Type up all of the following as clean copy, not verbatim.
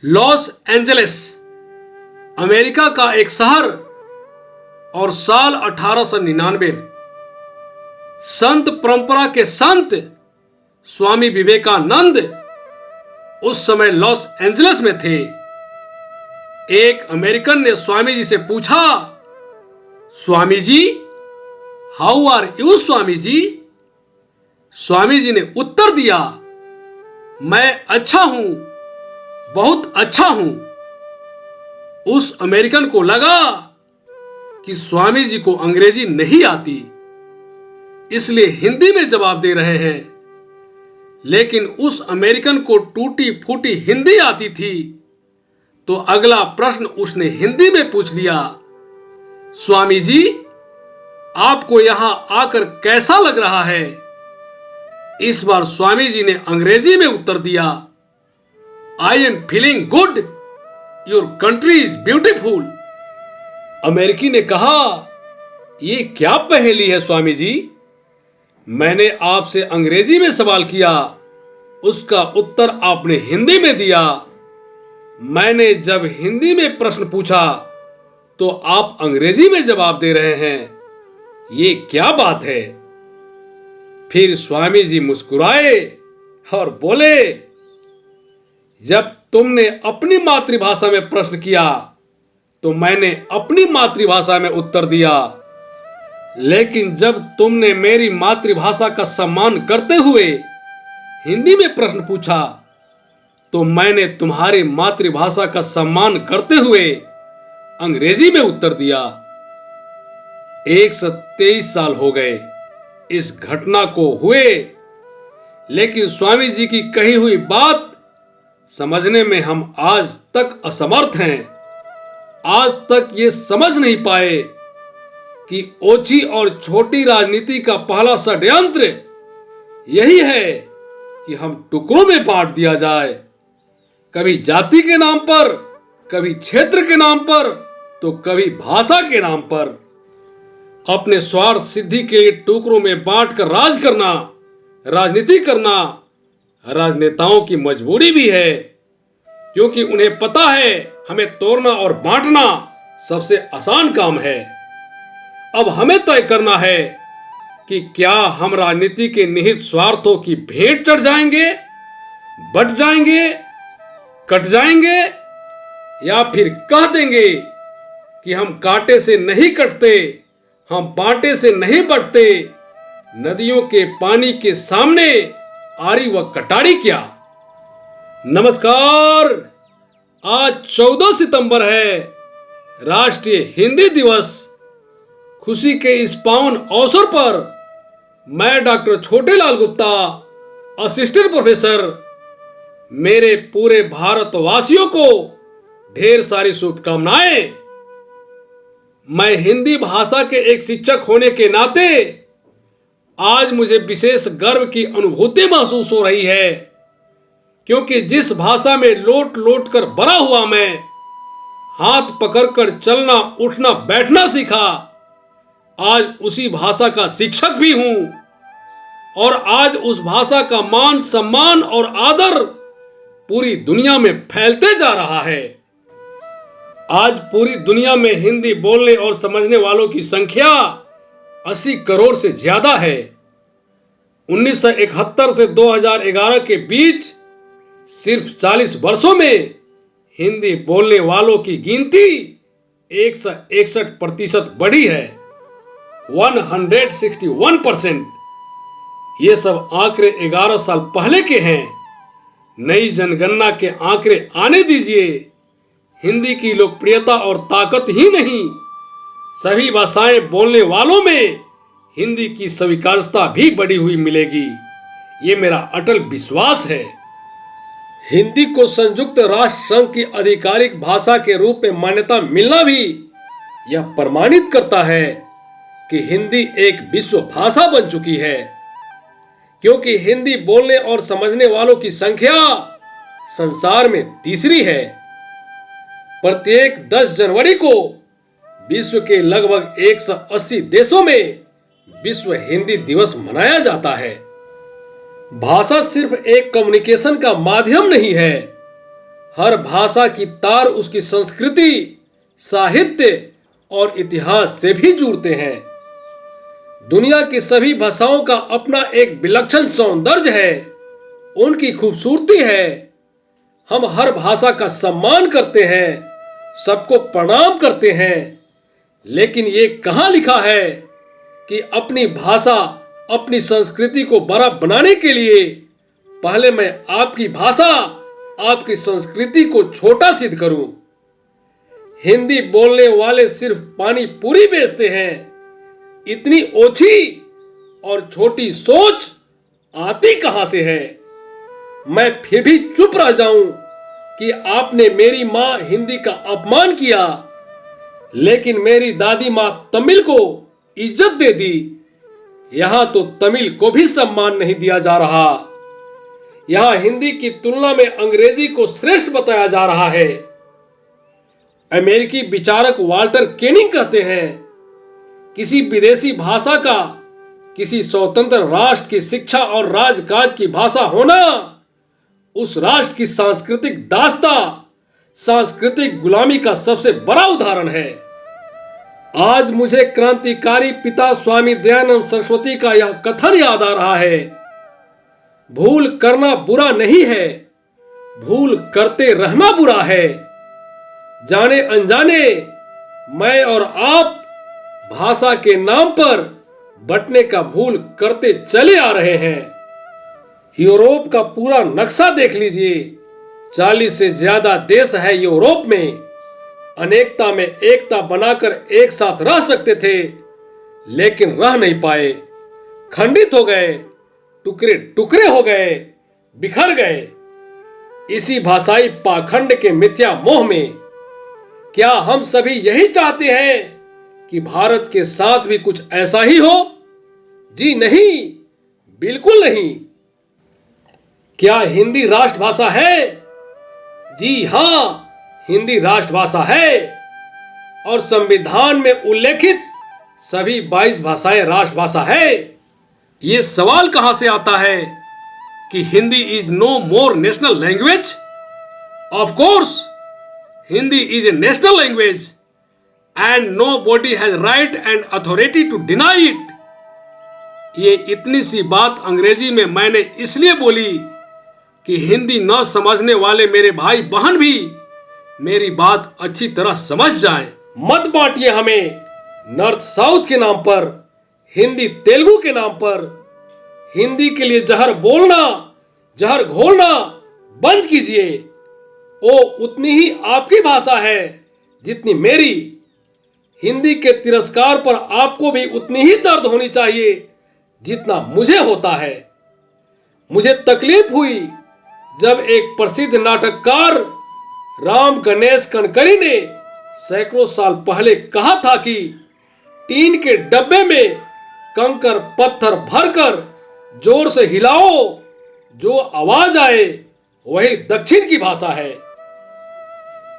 Los Angeles America का एक शहर और साल 1899। संत परंपरा के संत स्वामी विवेकानंद उस समय लॉस एंजलिस में थे। एक अमेरिकन ने स्वामी जी से पूछा, Swami ji, how are you Swami ji? Swami ji ने उत्तर दिया, मैं अच्छा हूं, बहुत अच्छा हूं। उस अमेरिकन को लगा कि स्वामी जी को अंग्रेजी नहीं आती, इसलिए हिंदी में जवाब दे रहे हैं। लेकिन उस अमेरिकन को टूटी फूटी हिंदी आती थी, तो अगला प्रश्न उसने हिंदी में पूछ लिया, स्वामी जी, आपको यहां आकर कैसा लग रहा है? इस बार स्वामी जी ने अंग्रेजी में उत्तर दिया, I am feeling good, your country is beautiful. अमेरिकी ने कहा, ये क्या पहेली है स्वामी जी? मैंने आपसे अंग्रेजी में सवाल किया, उसका उत्तर आपने हिंदी में दिया। मैंने जब हिंदी में प्रश्न पूछा तो आप अंग्रेजी में जवाब दे रहे हैं, ये क्या बात है? फिर स्वामी जी मुस्कुराए और बोले, जब तुमने अपनी मातृभाषा में प्रश्न किया तो मैंने अपनी मातृभाषा में उत्तर दिया, लेकिन जब तुमने मेरी मातृभाषा का सम्मान करते हुए हिंदी में प्रश्न पूछा तो मैंने तुम्हारी मातृभाषा का सम्मान करते हुए अंग्रेजी में उत्तर दिया। 123 साल हो गए इस घटना को हुए, लेकिन स्वामी जी की कही हुई बात समझने में हम आज तक असमर्थ हैं। आज तक ये समझ नहीं पाए कि ओछी और छोटी राजनीति का पहला षड्यंत्र यही है कि हम टुकड़ों में बांट दिया जाए, कभी जाति के नाम पर, कभी क्षेत्र के नाम पर, तो कभी भाषा के नाम पर। अपने स्वार्थ सिद्धि के लिए टुकड़ों में बांटकर राज करना, राजनीति करना राजनेताओं की मजबूरी भी है, क्योंकि उन्हें पता है हमें तोड़ना और बांटना सबसे आसान काम है। अब हमें तय करना है कि क्या हम राजनीति के निहित स्वार्थों की भेंट चढ़ जाएंगे, बट जाएंगे, कट जाएंगे, या फिर कह देंगे कि हम कांटे से नहीं कटते, हम बांटे से नहीं बटते। नदियों के पानी के सामने आरी व कटारी क्या। नमस्कार, आज 14 सितंबर है, राष्ट्रीय हिंदी दिवस। खुशी के इस पावन अवसर पर मैं doctor Chhotelal Gupta, assistant professor, मेरे पूरे भारतवासियों को ढेर सारी शुभकामनाएं। मैं हिंदी भाषा के एक शिक्षक होने के नाते आज मुझे विशेष गर्व की अनुभूति महसूस हो रही है, क्योंकि जिस भाषा में लोट लोट कर बड़ा हुआ मैं, हाथ पकड़कर चलना उठना बैठना सीखा, आज उसी भाषा का शिक्षक भी हूं। और आज उस भाषा का मान सम्मान और आदर पूरी दुनिया में फैलते जा रहा है। आज पूरी दुनिया में हिंदी बोलने और समझने वालों की संख्या 80 करोड़ से ज्यादा है। 1971 से 2011 के बीच सिर्फ 40 वर्षों में हिंदी बोलने वालों की गिनती 161% बढ़ी है, 161%। ये सब आंकड़े 11 साल पहले के हैं। नई जनगणना के आंकड़े आने दीजिए। हिंदी की लोकप्रियता और ताकत ही नहीं, सभी भाषाएं बोलने वालों में हिंदी की स्वीकार्यता भी बढ़ी हुई मिलेगी, ये मेरा अटल विश्वास है। हिंदी को संयुक्त राष्ट्र संघ की आधिकारिक भाषा के रूप में मान्यता मिलना भी यह प्रमाणित करता है कि हिंदी एक विश्व भाषा बन चुकी है, क्योंकि हिंदी बोलने और समझने वालों की संख्या संसार में तीसरी है। प्रत्येक 10 जनवरी को विश्व के लगभग 180 देशों में विश्व हिंदी दिवस मनाया जाता है। भाषा सिर्फ एक कम्युनिकेशन का माध्यम नहीं है, हर भाषा की तार उसकी संस्कृति, साहित्य और इतिहास से भी जुड़ते हैं। दुनिया की सभी भाषाओं का अपना एक विलक्षण सौंदर्य है, उनकी खूबसूरती है। हम हर भाषा का सम्मान करते हैं, सबको प्रणाम करते हैं, लेकिन ये कहाँ लिखा है कि अपनी भाषा, अपनी संस्कृति को बड़ा बनाने के लिए पहले मैं आपकी भाषा, आपकी संस्कृति को छोटा सिद्ध करूं। हिंदी बोलने वाले सिर्फ पानी पूरी बेचते हैं। इतनी ओछी और छोटी सोच आती कहां से है? मैं फिर भी चुप रह जाऊं कि आपने मेरी मां हिंदी का अपमान किया, लेकिन मेरी दादी मां तमिल को इज्जत दे दी। यहां तो तमिल को भी सम्मान नहीं दिया जा रहा। यहां हिंदी की तुलना में अंग्रेजी को श्रेष्ठ बताया जा रहा है। अमेरिकी विचारक वाल्टर केनिंग कहते हैं, किसी विदेशी भाषा का किसी स्वतंत्र राष्ट्र की शिक्षा और राजकाज की भाषा होना उस राष्ट्र की सांस्कृतिक दास्ता, सांस्कृतिक गुलामी का सबसे बड़ा उदाहरण है। आज मुझे क्रांतिकारी पिता स्वामी दयानंद सरस्वती का यह कथन याद आ रहा है, भूल करना बुरा नहीं है, भूल करते रहना बुरा है। जाने अनजाने मैं और आप भाषा के नाम पर बंटने का भूल करते चले आ रहे हैं। यूरोप का पूरा नक्शा देख लीजिए, 40 से ज्यादा देश है यूरोप में। अनेकता में एकता बनाकर एक साथ रह सकते थे, लेकिन रह नहीं पाए, खंडित हो गए, टुकड़े टुकड़े हो गए, बिखर गए। इसी भाषाई पाखंड के मिथ्या मोह में क्या हम सभी यही चाहते हैं कि भारत के साथ भी कुछ ऐसा ही हो? जी नहीं, बिल्कुल नहीं। क्या हिंदी राष्ट्रभाषा है? जी हां, हिंदी राष्ट्रभाषा है और संविधान में उल्लेखित सभी 22 भाषाएं राष्ट्रभाषा है। यह सवाल कहां से आता है कि Hindi is no more national language? Of course, Hindi is a national language and nobody has right and authority to deny it. ये इतनी सी बात अंग्रेजी में मैंने इसलिए बोली कि हिंदी न समझने वाले मेरे भाई बहन भी मेरी बात अच्छी तरह समझ जाएं। मत बांटिए हमें नॉर्थ साउथ के नाम पर, हिंदी तेलुगु के नाम पर। हिंदी के लिए जहर बोलना, जहर घोलना बंद कीजिए। वो उतनी ही आपकी भाषा है जितनी मेरी। हिंदी के तिरस्कार पर आपको भी उतनी ही दर्द होनी चाहिए जितना मुझे होता है। मुझे तकलीफ हुई जब एक प्रसिद्ध नाटककार राम गणेश कनकरी ने सैकड़ों साल पहले कहा था कि टीन के डब्बे में कंकर पत्थर भरकर जोर से हिलाओ, जो आवाज आए वही दक्षिण की भाषा है।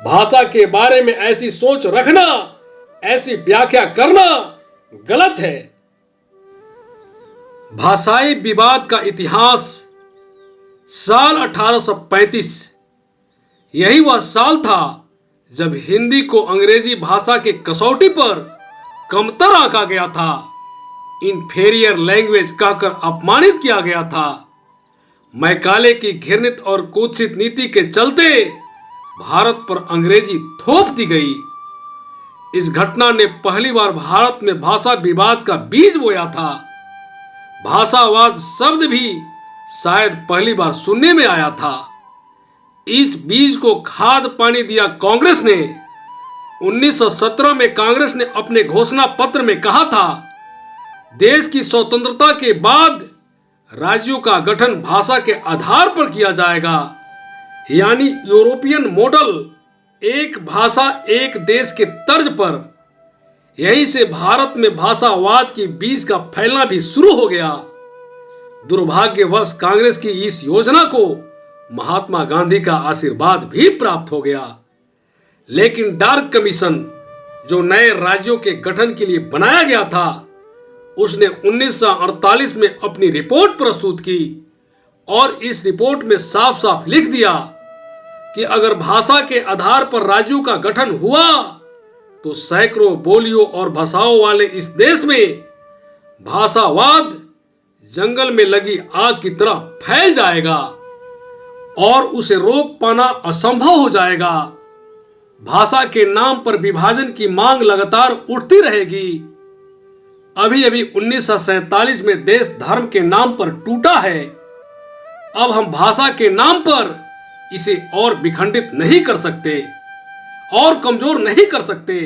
भाषा के बारे में ऐसी सोच रखना, ऐसी व्याख्या करना गलत है। भाषाई विवाद का इतिहास साल 1835 यही वह साल था जब हिंदी को अंग्रेजी भाषा के कसौटी पर कमतर आंका गया था, इंफीरियर लैंग्वेज कहकर अपमानित किया गया था। मैकाले की घृणित और कुत्सित नीति के चलते भारत पर अंग्रेजी थोप दी गई। इस घटना ने पहली बार भारत में भाषा विवाद का बीज बोया था। भाषावाद शब्द भी शायद पहली बार सुनने में आया था। इस बीज को खाद पानी दिया कांग्रेस ने। 1917 में कांग्रेस ने अपने घोषणा पत्र में कहा था, देश की स्वतंत्रता के बाद राज्यों का गठन भाषा के आधार पर किया जाएगा, यानी यूरोपियन मॉडल, एक भाषा एक देश के तर्ज पर। यहीं से भारत में भाषावाद की बीज का फैलना भी शुरू हो गया। दुर्भाग्यवश कांग्रेस की इस योजना को महात्मा गांधी का आशीर्वाद भी प्राप्त हो गया, लेकिन डार्क कमीशन जो नए राज्यों के गठन के लिए बनाया गया था, उसने 1948 में अपनी रिपोर्ट प्रस्तुत की और इस रिपोर्ट में साफ साफ लिख दिया, कि अगर भाषा के आधार पर राज्यों का गठन हुआ तो सैकड़ों बोलियों और भाषाओं वाले इस देश में भाषावाद जंगल में लगी आग की तरह फैल जाएगा और उसे रोक पाना असंभव हो जाएगा। भाषा के नाम पर विभाजन की मांग लगातार उठती रहेगी। अभी अभी 1947 में देश धर्म के नाम पर टूटा है। अब हम भाषा के नाम पर इसे और विखंडित नहीं कर सकते और कमजोर नहीं कर सकते,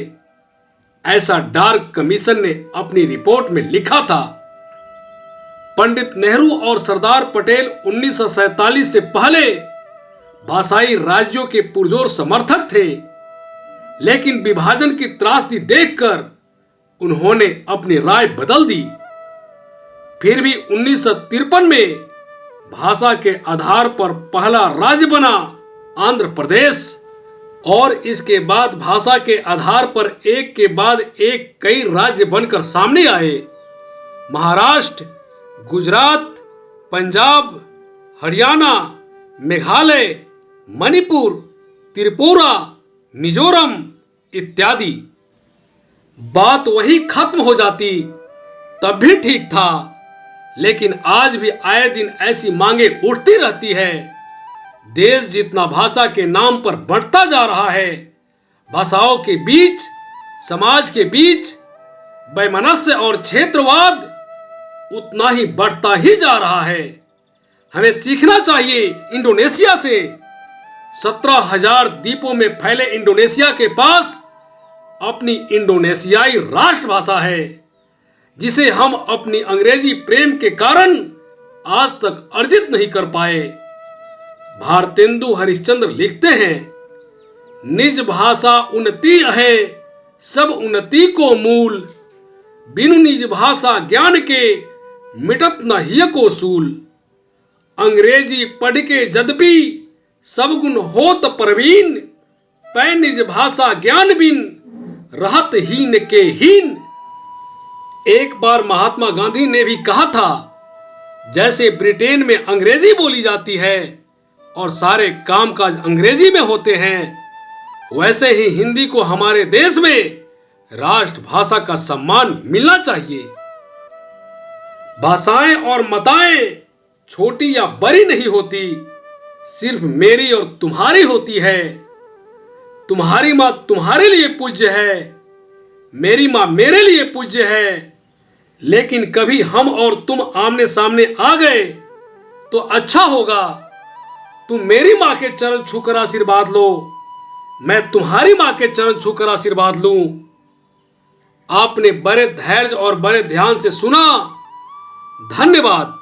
ऐसा डार्क कमीशन ने अपनी रिपोर्ट में लिखा था। पंडित नेहरू और सरदार पटेल 1947 से पहले भाषाई राज्यों के पुरजोर समर्थक थे, लेकिन विभाजन की त्रासदी देखकर उन्होंने अपनी राय बदल दी। फिर भी 1953 में भाषा के आधार पर पहला राज्य बना आंध्र प्रदेश, और इसके बाद भाषा के आधार पर एक के बाद एक कई राज्य बनकर सामने आए। महाराष्ट्र, गुजरात, पंजाब, हरियाणा, मेघालय, मणिपुर, त्रिपुरा, मिजोरम इत्यादि। बात वही खत्म हो जाती तब भी ठीक था, लेकिन आज भी आए दिन ऐसी मांगे उठती रहती है। देश जितना भाषा के नाम पर बढ़ता जा रहा है, भाषाओं के बीच, समाज के बीच वैमनस्य और क्षेत्रवाद उतना ही बढ़ता ही जा रहा है। हमें सीखना चाहिए इंडोनेशिया से। 17,000 द्वीपों में फैले इंडोनेशिया के पास अपनी इंडोनेशियाई राष्ट्रभाषा है, जिसे हम अपनी अंग्रेजी प्रेम के कारण आज तक अर्जित नहीं कर पाए। भारतेंदु हरिश्चंद्र लिखते हैं, निज भाषा उन्नति है सब उन्नति को मूल, बिनु निज भाषा ज्ञान के मिटत न हिय को सूल। अंग्रेजी पढ़ के जदपि सब गुण होत प्रवीण, पै निज भाषा ज्ञान बिन रहत हीन के हीन। एक बार महात्मा गांधी ने भी कहा था, जैसे ब्रिटेन में अंग्रेजी बोली जाती है और सारे कामकाज अंग्रेजी में होते हैं, वैसे ही हिंदी को हमारे देश में राष्ट्रभाषा का सम्मान मिलना चाहिए। भाषाएं और मताएं छोटी या बड़ी नहीं होती, सिर्फ मेरी और तुम्हारी होती है। तुम्हारी मां तुम्हारे लिए पूज्य है, मेरी मां मेरे लिए पूज्य है, लेकिन कभी हम और तुम आमने सामने आ गए तो अच्छा होगा। तुम मेरी मां के चरण छूकर आशीर्वाद लो, मैं तुम्हारी मां के चरण छूकर आशीर्वाद लूं। आपने बड़े धैर्य और बड़े ध्यान से सुना, धन्यवाद।